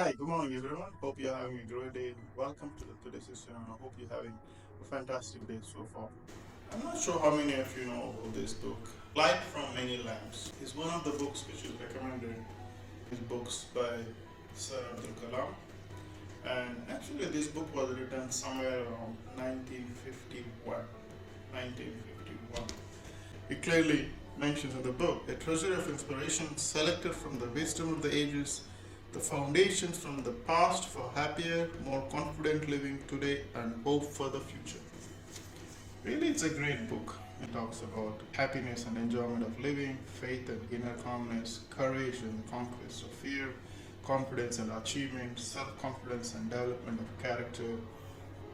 Hi, good morning everyone. Hope you're having a great day. Welcome to today's session and I hope you're having a fantastic day so far. I'm not sure how many of you know about this book. Light from Many Lamps is one of the books which is recommended in books by Sir Abdul Kalam. And actually this book was written somewhere around 1951. 1951. It clearly mentions in the book a treasure of inspiration selected from the wisdom of the ages, the foundations from the past for happier, more confident living today, and hope for the future. Really, it's a great book. It talks about happiness and enjoyment of living, faith and inner calmness, courage and conquest of fear, confidence and achievement, self confidence and development of character,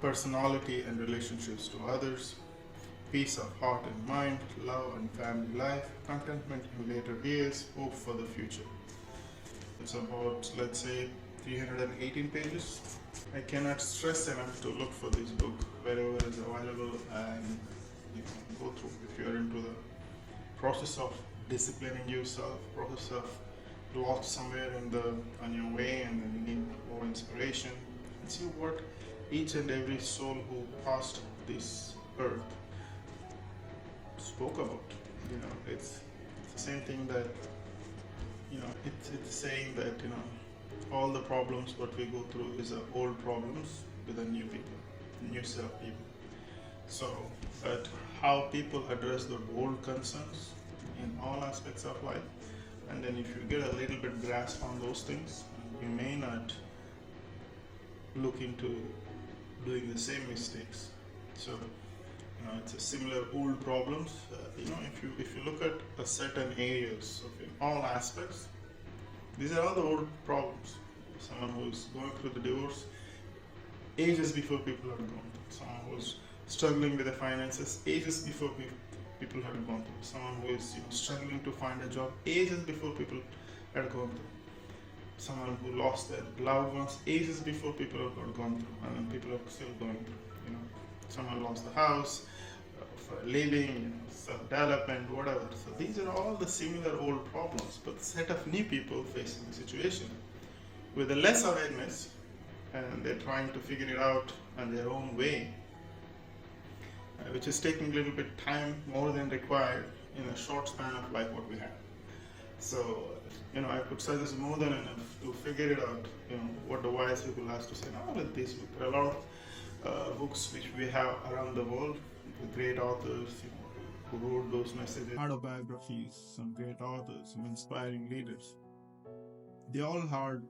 personality and relationships to others, peace of heart and mind, love and family life, contentment in later years, hope for the future. It's about, let's say, 318 pages. I cannot stress enough to look for this book wherever it's available and go through if you're into the process of disciplining yourself, process of lost somewhere on your way and then you need more inspiration and see what each and every soul who passed this earth spoke about. It's the same thing that it's saying that all the problems what we go through is old problems with a new people, new set of people. So, but how people address the old concerns in all aspects of life, and then if you get a little bit grasp on those things, you may not look into doing the same mistakes. So it's a similar old problems. If you look at a certain areas of in all aspects, these are all the old problems. Someone who's going through the divorce ages before people had gone through. Someone who's struggling with the finances ages before people had gone through. Someone who is struggling to find a job ages before people had gone through. Someone who lost their loved ones ages before people have gone through, and then people are still going through. Someone lost the house for a living, self-development, whatever. So these are all the similar old problems, but set of new people facing the situation with a less awareness, and they're trying to figure it out on their own way, which is taking a little bit time more than required in a short span of life what we have. So, I could say this more than enough to figure it out, what the wise people has to say. Not with this book. There are a lot of books which we have around the world, the great authors, who wrote those messages, autobiographies, some great authors, some inspiring leaders. They all had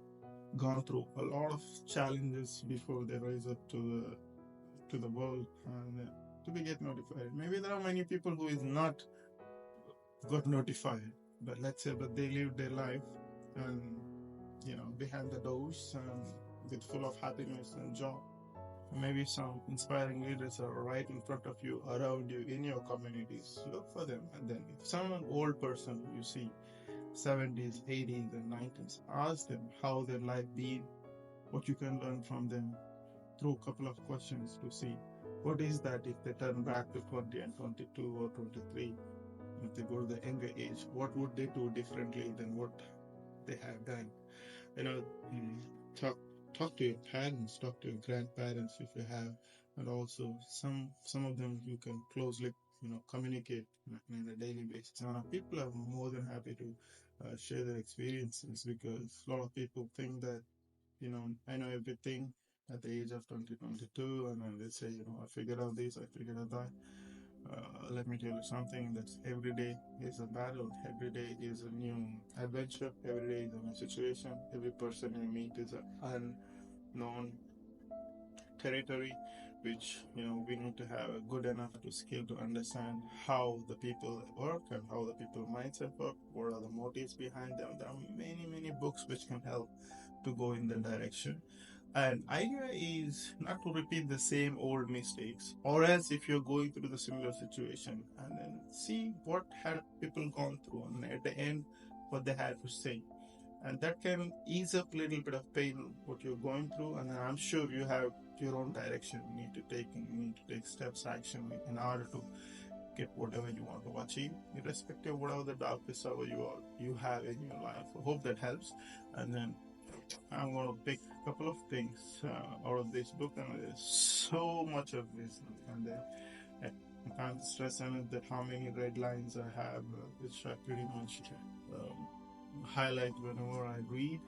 gone through a lot of challenges before they rise up to the world and to be get notified. Maybe there are many people who is not got notified, but let's say, but they lived their life and behind the doors and with full of happiness and joy. Maybe some inspiring leaders are right in front of you, around you, in your communities. Look for them, and then if someone old person you see, 70s, 80s, and 90s, ask them how their life been, what you can learn from them. Through a couple of questions to see what is that if they turn back to 20 and 22 or 23, if they go to the younger age, what would they do differently than what they have done? you know mm, talk talk to your parents, talk to your grandparents if you have, and also some of them you can closely communicate on a daily basis. People are more than happy to share their experiences, because a lot of people think that I know everything at the age of 2022, and then they say, I figured out this, I figured out that. Let me tell you something, that every day is a battle, every day is a new adventure, every day is a new situation, every person you meet is an unknown territory, which we need to have a good enough to skill to understand how the people work and how the people mindset work, what are the motives behind them. There are many books which can help to go in the direction. And idea is not to repeat the same old mistakes, or else if you're going through the similar situation, and then see what had people gone through, and at the end what they had to say, and that can ease up a little bit of pain what you're going through. And then I'm sure you have your own direction you need to take steps, action in order to get whatever you want to achieve, irrespective of whatever the darkest hour you have in your life. I hope that helps. And then I'm going to pick a couple of things out of this book, and there's so much of wisdom. And I can't stress enough that how many red lines I have, which I pretty much highlight whenever I read,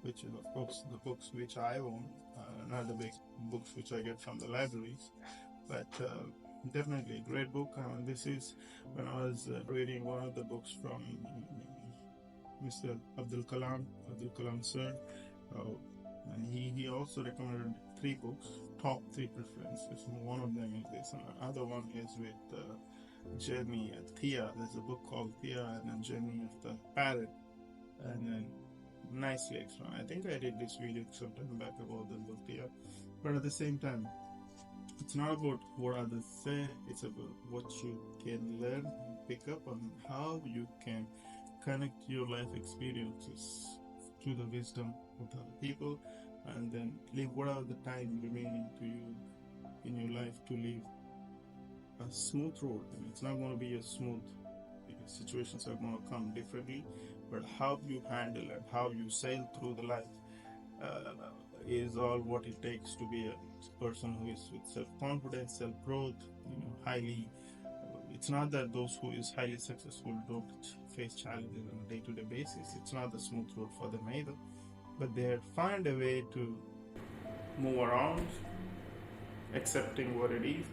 which is, of course, the books which I own, not the big books which I get from the libraries. But definitely a great book. This is when I was reading one of the books from Mr. Abdul Kalam sir. Uh, and he also recommended three books, top three preferences. One of them is this, and another one is with Journey at Thea. There's a book called Thea, and then Journey of the Parrot, and then nicely explained. I think I did this video some time back about the book Thea, but at the same time, it's not about what others say, it's about what you can learn, pick up on, how you can connect your life experiences to the wisdom of other people, and then live whatever the time remaining to you in your life to live a smooth road. And it's not going to be a smooth, because situations are going to come differently, but how you handle and how you sail through the life uh, is all what it takes to be a person who is with self-confidence, self-growth, highly. It's not that those who is highly successful don't face challenges on a day-to-day basis. It's not the smooth road for them either, but they find a way to move around, accepting what it is,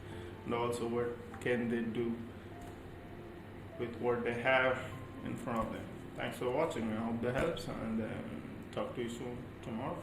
and also what can they do with what they have in front of them. Thanks for watching. I hope that helps, and talk to you soon tomorrow.